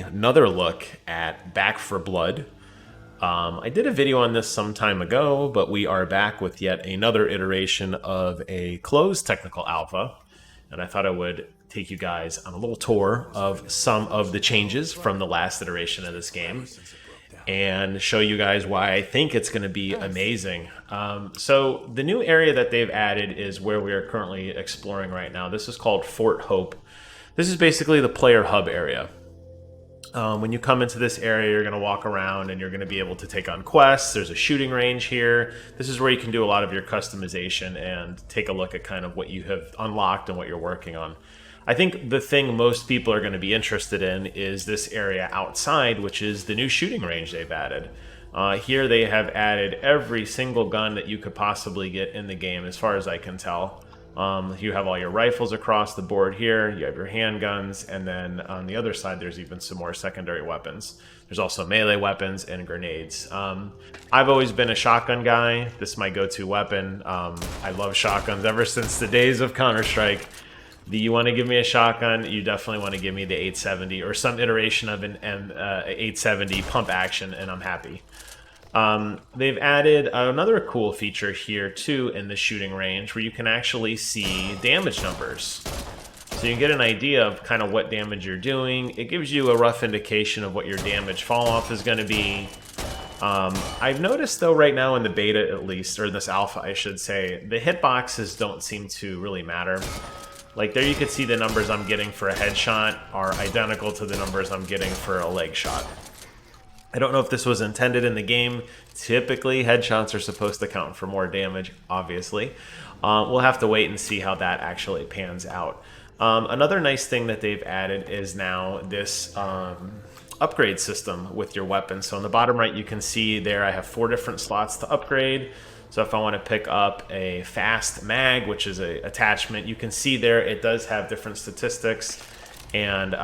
Another look at Back for Blood. I did a video on this some time ago, but we are back with yet another iteration of a closed technical alpha, and I thought I would take you guys on a little tour of some of the changes from the last iteration of this game and show you guys why I think it's going to be amazing. So the new area that they've added is where we are currently exploring right now. This is called Fort Hope. This is basically the player hub area. When you come into this area, you're going to walk around and you're going to be able to take on quests. There's a shooting range here. This is where you can do a lot of your customization and take a look at kind of what you have unlocked and what you're working on. I think the thing most people are going to be interested in is this area outside, which is the new shooting range they've added. Here they have added every single gun that you could possibly get in the game, as far as I can tell. You have all your rifles across the board here, you have your handguns, and then on the other side there's even some more secondary weapons. There's also melee weapons and grenades. I've always been a shotgun guy. This is my go-to weapon. I love shotguns ever since the days of Counter-Strike. You want to give me a shotgun, you definitely want to give me the 870 or some iteration of an 870 pump action, and I'm happy. They've added another cool feature here too in the shooting range where you can actually see damage numbers. So you can get an idea of kind of what damage you're doing. It gives you a rough indication of what your damage fall off is going to be. I've noticed though right now in the beta at least, or this alpha I should say, the hitboxes don't seem to really matter. Like there you can see the numbers I'm getting for a headshot are identical to the numbers I'm getting for a leg shot. I don't know if this was intended in the game. Typically, headshots are supposed to count for more damage, obviously. We'll have to wait and see how that actually pans out. Another nice thing that they've added is now this upgrade system with your weapons. So on the bottom right, you can see there I have 4 different slots to upgrade. So if I want to pick up a fast mag, which is an attachment, you can see there it does have different statistics. And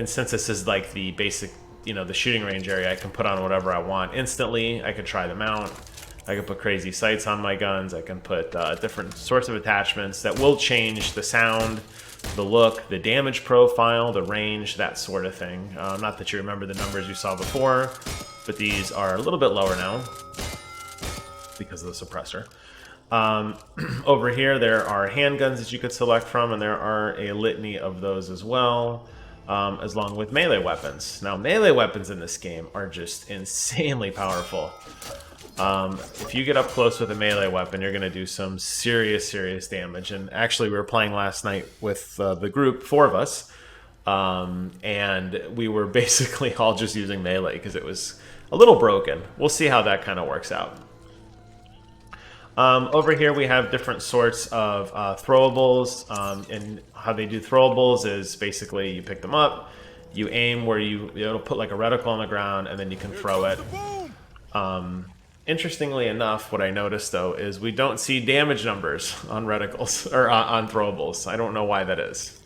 since this is like the basic, the shooting range area, I can put on whatever I want instantly. I can try them out. I can put crazy sights on my guns. I can put different sorts of attachments that will change the sound, the look, the damage profile, the range, that sort of thing. Not that you remember the numbers you saw before, but these are a little bit lower now because of the suppressor. Over here, there are handguns that you could select from, and there are a litany of those as well. As long with melee weapons. Now, melee weapons in this game are just insanely powerful. If you get up close with a melee weapon, you're going to do some serious damage. And actually, we were playing last night with the group, 4 of us, and we were basically all just using melee because it was a little broken. We'll see how that kind of works out. Over here we have different sorts of throwables, and how they do throwables is basically you pick them up, you aim where it'll put like a reticle on the ground, and then you can throw it. Interestingly enough, what I noticed though is we don't see damage numbers on reticles or on throwables. I don't know why that is.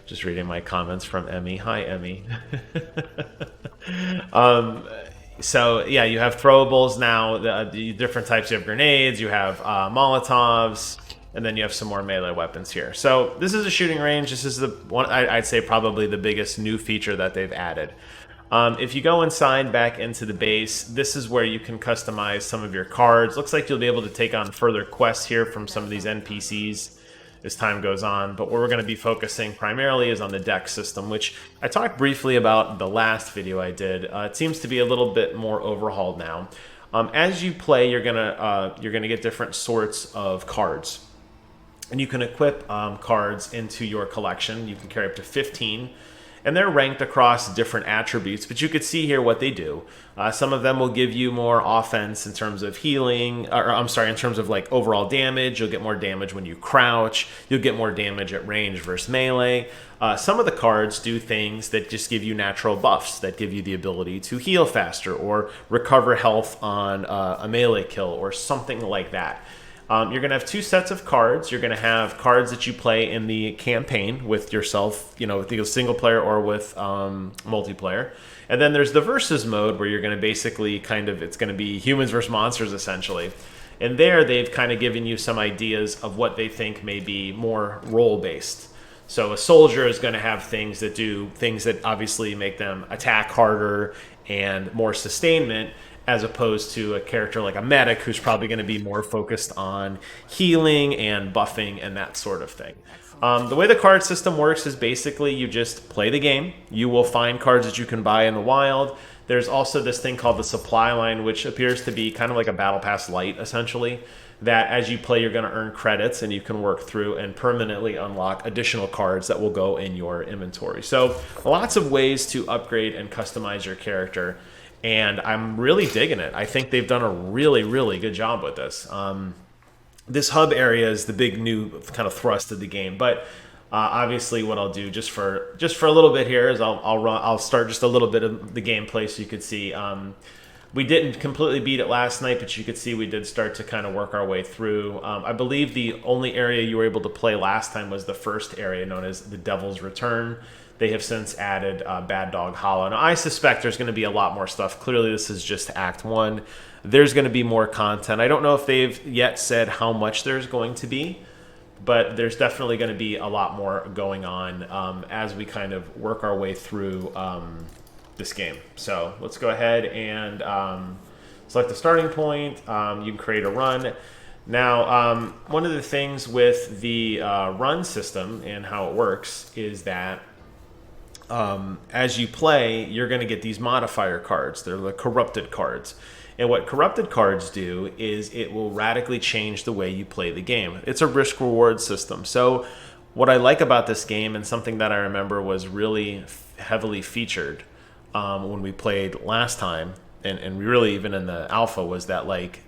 Just reading my comments from Emmy. Hi, Emmy. So yeah, you have throwables now, the different types. You have grenades, you have Molotovs, and then you have some more melee weapons here. So this is a shooting range. This is the one I'd say probably the biggest new feature that they've added. If you go inside back into the base, this is where you can customize some of your cards. Looks like you'll be able to take on further quests here from some of these NPCs as time goes on, but where we're going to be focusing primarily is on the deck system, which I talked briefly about the last video I did. It seems to be a little bit more overhauled now. As you play, you're gonna get different sorts of cards, and you can equip cards into your collection. You can carry up to 15. And they're ranked across different attributes, but you could see here what they do. Some of them will give you more offense in terms of healing, or I'm sorry, in terms of like overall damage. You'll get more damage when you crouch. You'll get more damage at range versus melee. Some of the cards do things that just give you natural buffs, that give you the ability to heal faster or recover health on a melee kill or something like that. You're going to have 2 sets of cards. You're going to have cards that you play in the campaign with yourself, with either single player or with multiplayer. And then there's the versus mode where you're going to basically it's going to be humans versus monsters essentially. And there they've kind of given you some ideas of what they think may be more role-based. So a soldier is going to have things that do things that obviously make them attack harder and more sustainment, as opposed to a character like a medic who's probably going to be more focused on healing and buffing and that sort of thing. The way the card system works is basically you just play the game. You will find cards that you can buy in the wild. There's also this thing called the supply line, which appears to be kind of like a Battle Pass Lite, essentially, that as you play, you're going to earn credits and you can work through and permanently unlock additional cards that will go in your inventory. So lots of ways to upgrade and customize your character, and I'm really digging it. I think they've done a really, really good job with this. This hub area is the big new kind of thrust of the game, but obviously what I'll do just for a little bit here is I'll start just a little bit of the gameplay so you could see. We didn't completely beat it last night, but you could see we did start to kind of work our way through. I believe the only area you were able to play last time was the first area known as the Devil's Return. They have since added Bad Dog Hollow. Now, I suspect there's going to be a lot more stuff. Clearly, this is just Act 1. There's going to be more content. I don't know if they've yet said how much there's going to be, but there's definitely going to be a lot more going on as we kind of work our way through this game. So let's go ahead and select the starting point. You can create a run. Now, one of the things with the run system and how it works is that as you play, you're going to get these modifier cards. They're the corrupted cards. And what corrupted cards do is it will radically change the way you play the game. It's a risk-reward system. So what I like about this game, and something that I remember was really heavily featured when we played last time, and really even in the alpha, was that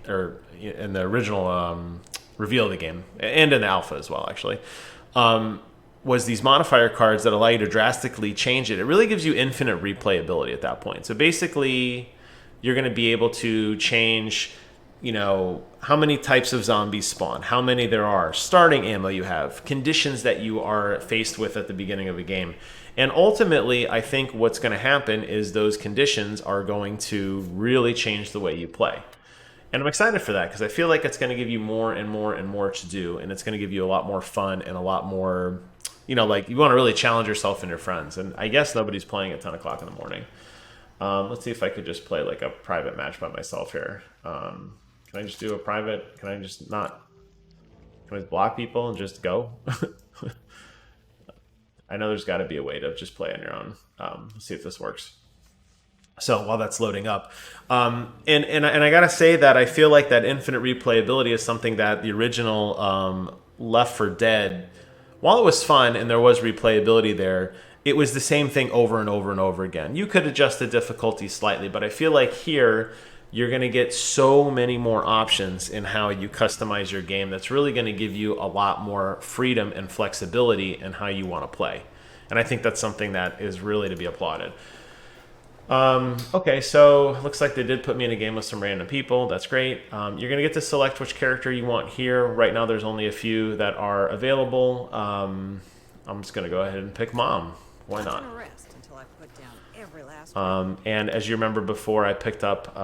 or in the original reveal of the game, and in the alpha as well, actually, was these modifier cards that allow you to drastically change it. It really gives you infinite replayability at that point. So basically, you're going to be able to change, how many types of zombies spawn, how many there are, starting ammo you have, conditions that you are faced with at the beginning of a game. And ultimately, I think what's going to happen is those conditions are going to really change the way you play. And I'm excited for that because I feel like it's going to give you more and more and more to do, and it's going to give you a lot more fun and a lot more, you want to really challenge yourself and your friends. And I guess nobody's playing at 10 o'clock in the morning. Let's see if I could just play like a private match by myself here. Can I just do a private? Can I just block people and just go? I know there's got to be a way to just play on your own. Let's see if this works. So while that's loading up, and I gotta say that I feel like that infinite replayability is something that the original Left 4 Dead, while it was fun and there was replayability there, it was the same thing over and over and over again. You could adjust the difficulty slightly, but I feel like here you're going to get so many more options in how you customize your game that's really going to give you a lot more freedom and flexibility in how you want to play. And I think that's something that is really to be applauded. Okay, so looks like they did put me in a game with some random people. That's great. You're going to get to select which character you want here. Right now there's only a few that are available. I'm just going to go ahead and pick Mom. Why not? And as you remember before, I picked up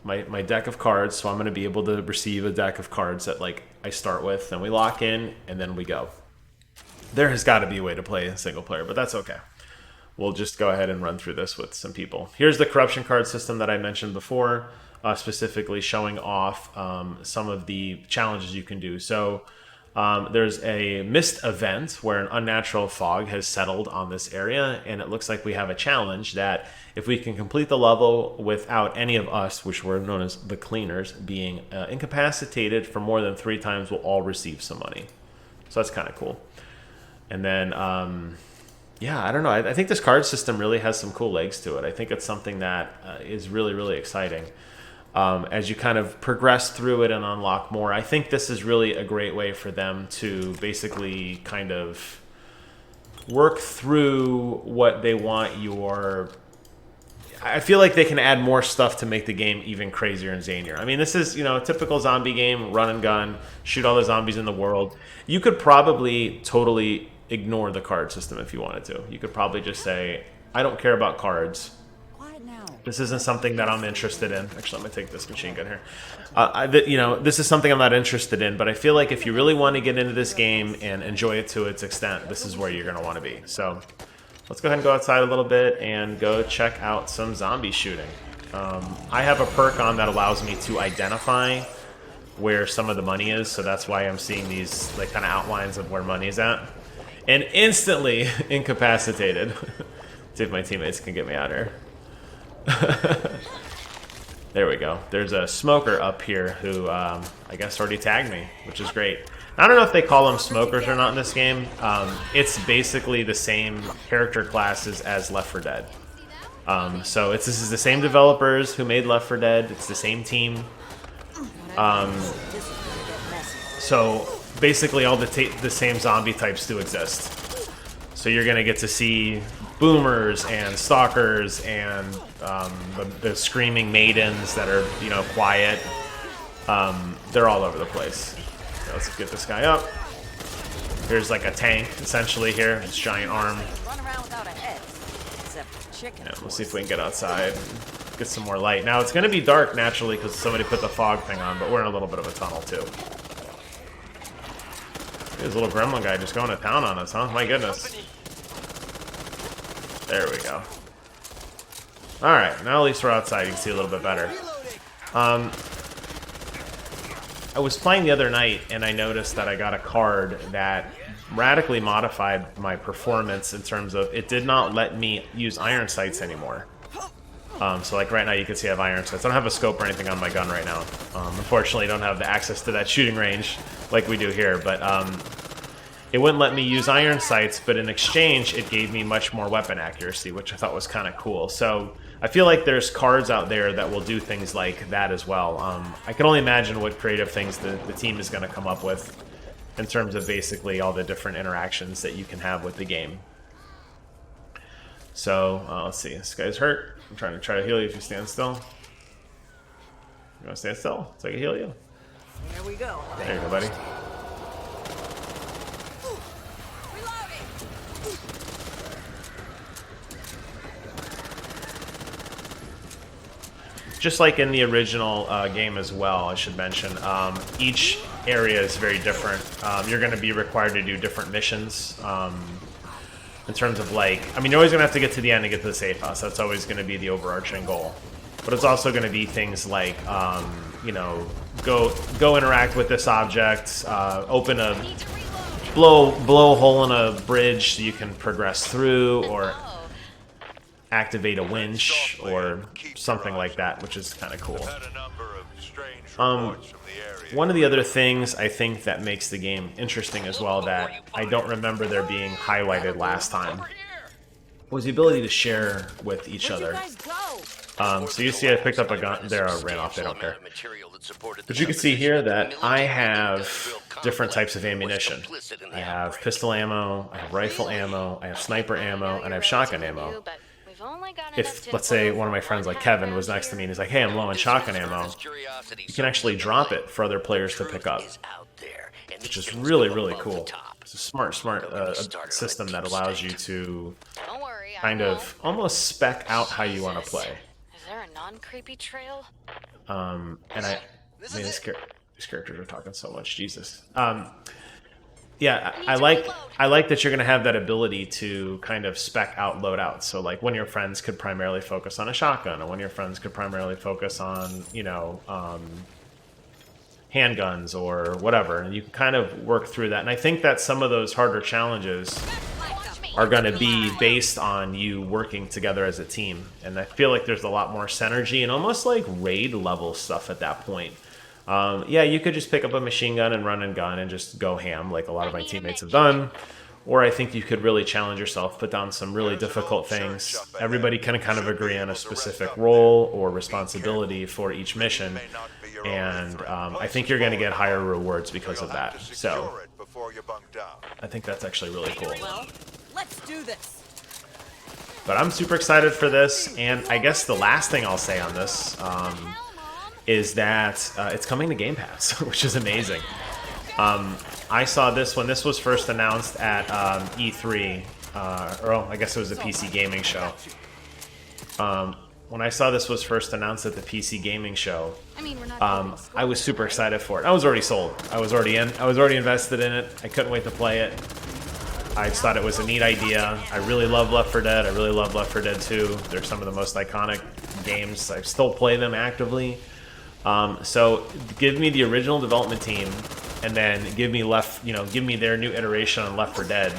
my deck of cards, so I'm going to be able to receive a deck of cards that I start with, and we lock in, and then we go. There has got to be a way to play a single player, but that's okay. We'll just go ahead and run through this with some people. Here's the corruption card system that I mentioned before, specifically showing off some of the challenges you can do. So there's a mist event where an unnatural fog has settled on this area, and it looks like we have a challenge that if we can complete the level without any of us, which were known as the cleaners, being incapacitated for more than 3 times, we'll all receive some money. So that's kind of cool. And then, yeah, I don't know. I think this card system really has some cool legs to it. I think it's something that is really, really exciting. As you kind of progress through it and unlock more, I think this is really a great way for them to basically kind of work through what they want your... I feel like they can add more stuff to make the game even crazier and zanier. I mean, this is, a typical zombie game, run and gun, shoot all the zombies in the world. You could probably totally ignore the card system if you wanted to. You could probably just say, I don't care about cards. Quiet now. This isn't something that I'm interested in. Actually, I'm gonna take this machine gun here. You know, this is something I'm not interested in, but I feel like if you really want to get into this game and enjoy it to its extent, this is where you're gonna want to be. So let's go ahead and go outside a little bit and go check out some zombie shooting. I have a perk on that allows me to identify where some of the money is, so that's why I'm seeing these like kind of outlines of where money is at. And instantly incapacitated. See if my teammates can get me out here. There we go. There's a smoker up here who I guess already tagged me, which is great. I don't know if they call them smokers or not in this game. It's basically the same character classes as Left 4 Dead. So this is the same developers who made Left 4 Dead. It's the same team. So basically all the same zombie types do exist. So you're going to get to see boomers and stalkers and the screaming maidens that are, you know, quiet. They're all over the place. So let's get this guy up. There's like a tank essentially here, this giant arm. Yeah, we'll see if we can get outside, get some more light. Now it's going to be dark naturally because somebody put the fog thing on, but we're in a little bit of a tunnel too. This little gremlin guy just going to town on us, huh? My goodness. There we go. Alright, now at least we're outside. You can see a little bit better. I was playing the other night, and I noticed that I got a card that radically modified my performance in terms of it did not let me use iron sights anymore. So like right now you can see I have iron sights. I don't have a scope or anything on my gun right now. Unfortunately, I don't have the access to that shooting range like we do here, but it wouldn't let me use iron sights, but in exchange, it gave me much more weapon accuracy, which I thought was kind of cool. So I feel like there's cards out there that will do things like that as well. I can only imagine what creative things the team is going to come up with in terms of basically all the different interactions that you can have with the game. So let's see, this guy's hurt. I'm trying to heal you if you stand still. You want to stand still so I can heal you? There we go. There you go, buddy. Just like in the original game as well, I should mention, each area is very different. You're going to be required to do different missions in terms of like, I mean, you're always going to have to get to the end and get to the safe house. That's always going to be the overarching goal. But it's also going to be things like, you know, go interact with this object, open a, blow a hole in a bridge so you can progress through, or activate a winch or something like that, which is kind of cool. One of the other things I think that makes the game interesting as well that I don't remember there being highlighted last time was the ability to share with each other. So you see I picked up a gun there. I ran off, they don't care. But you can see here that I have different types of ammunition. I have pistol ammo, I have rifle ammo, I have sniper ammo, and I have shotgun ammo. If, let's say, one of my friends like Kevin was next to me and he's like, hey, I'm low on shotgun ammo, you can actually drop it for other players to pick up, which is really, really cool. It's a smart system that allows you to kind of almost spec out how you want to play. Is there a non-creepy trail? And I mean, these characters are talking so much, Jesus. Yeah, I like that you're going to have that ability to kind of spec out loadouts. So like one of your friends could primarily focus on a shotgun, or one of your friends could primarily focus on, you know, handguns or whatever. And you can kind of work through that. And I think that some of those harder challenges are going to be based on you working together as a team. And I feel like there's a lot more synergy and almost like raid level stuff at that point. Yeah, you could just pick up a machine gun and run and gun and just go ham like a lot of my teammates have done. Or I think you could really challenge yourself, put down some really difficult things. Everybody can kind of agree on a specific role or responsibility for each mission. And I think you're going to get higher rewards because of that. So I think that's actually really cool. Well, let's do this. But I'm super excited for this. And I guess the last thing I'll say on this is that it's coming to Game Pass, which is amazing. I saw this when this was first announced at E3, or I guess it was a PC gaming show. when I saw this was first announced at the PC Gaming Show, I mean, we're not I was super excited for it. I was already sold. I was already in. I was already invested in it. I couldn't wait to play it. I just thought it was a neat idea. I really love Left 4 Dead. I really love Left 4 Dead 2. They're some of the most iconic games. I still play them actively. So give me the original development team, and then give me give me their new iteration on Left 4 Dead.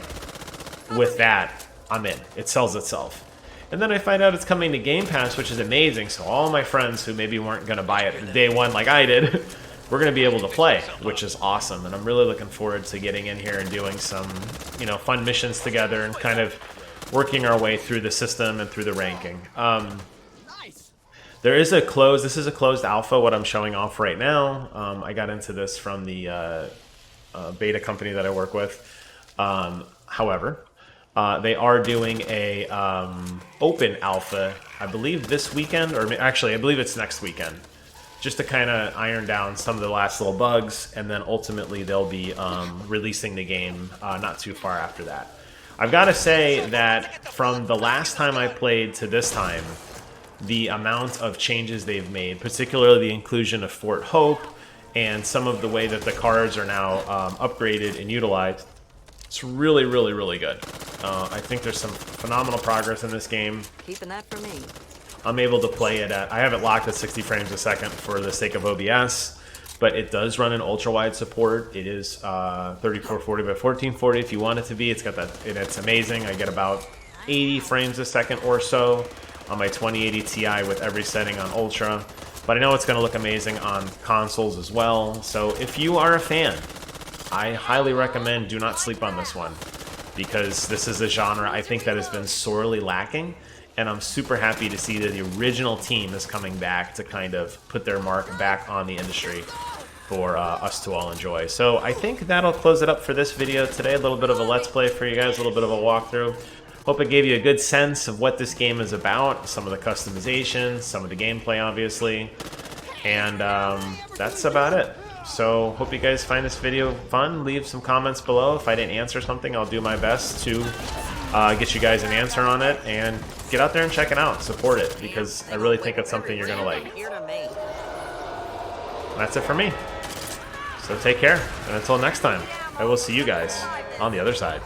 With that, I'm in. It sells itself. And then I find out it's coming to Game Pass, which is amazing. So all my friends who maybe weren't going to buy it day one like I did, we're going to be able to play, which is awesome. And I'm really looking forward to getting in here and doing some, fun missions together and kind of working our way through the system and through the ranking. This is a closed alpha, what I'm showing off right now. I got into this from the beta company that I work with. However, they are doing a open alpha, I believe this weekend, or actually I believe it's next weekend, just to kind of iron down some of the last little bugs, and then ultimately they'll be releasing the game not too far after that. I've got to say that from the last time I played to this time, the amount of changes they've made, particularly the inclusion of Fort Hope and some of the way that the cars are now upgraded and utilized, it's really, really, really good. I think there's some phenomenal progress in this game. Keeping that for me. I'm able to play it I have it locked at 60 frames a second for the sake of OBS, but it does run in ultra-wide support. It is 3440 by 1440 if you want it to be. It's got that, and it's amazing. I get about 80 frames a second or so on my 2080 Ti with every setting on ultra, but I know it's going to look amazing on consoles as well. So if you are a fan, I highly recommend do not sleep on this one, because this is a genre I think that has been sorely lacking, and I'm super happy to see that the original team is coming back to kind of put their mark back on the industry for us to all enjoy. So I think that'll close it up for this video today. A little bit of a let's play for you guys, a little bit of a walkthrough. Hope it gave you a good sense of what this game is about, some of the customization, some of the gameplay obviously, and that's about it. So hope you guys find this video fun. Leave some comments below. If I didn't answer something, I'll do my best to get you guys an answer on it, and get out there and check it out. Support it, because I really think it's something you're going to like. That's it for me. So take care, and until next time, I will see you guys on the other side.